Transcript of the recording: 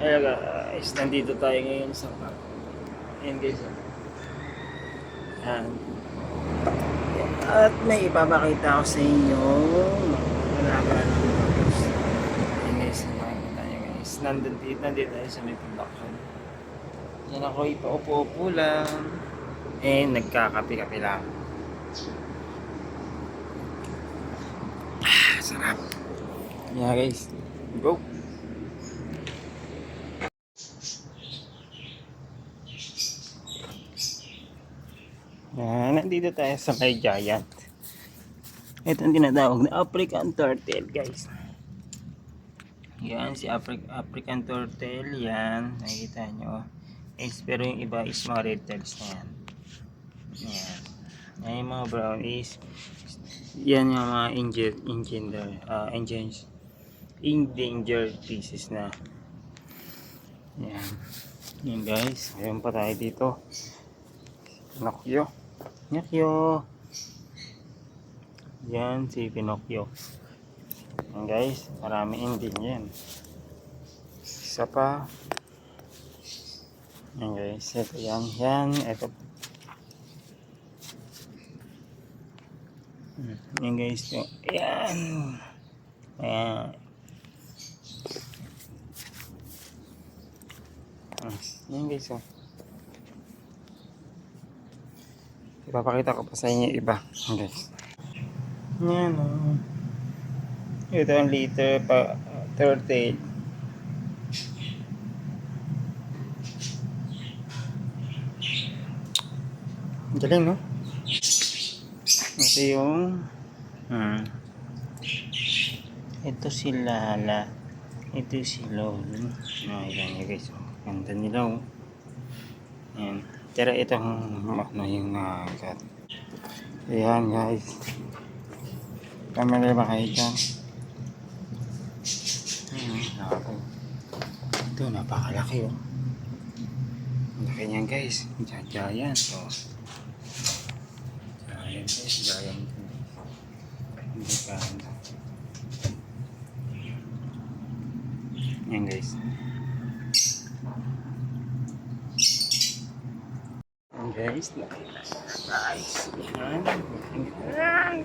Kaya guys, nandito tayo ngayon sa park. Ayan guys. Ayan. At may ipapakita ko sa inyo. Wala ng photos. Ayan guys, makikita nyo guys. Nandito tayo sa may production. Yan ako ipaupo-upo lang. Nagkakape-kape lang. Sarap. Yeah guys. Go. Nandito tayo sa may giant. Ito ang tinatawag na African turtle guys. Yan si African turtle. Yan. Nakikita nyo. Pero yung iba is mga red tails na yan. Yan. Yan yung mga brown is yan yung mga endangered species na. Yan. Yan guys. Mayroon pa tayo dito. Pinocchio. Yan si Pinocchio. Yan guys. Marami din yan. Isa pa. Yan guys. Ito yan. Yan. Ito. Yan guys. Yan. Ayan. Yan guys. Ipapakita ko pa sa inyo iba. Yan guys. Yan ito ang liter pa turtle. Galing no? Ito yung ito si Lala. Ito si Lolo. Ayan nyo guys. Ganda nila oh. Ayan. Pero itong yung cat. Ayan guys. Kamera ba kayo dyan? Ito napakalaki oh. Laki niyan guys. Giant oh. Giant guys. Giant. Hindi ka yan guys. Guys, nice. Yan.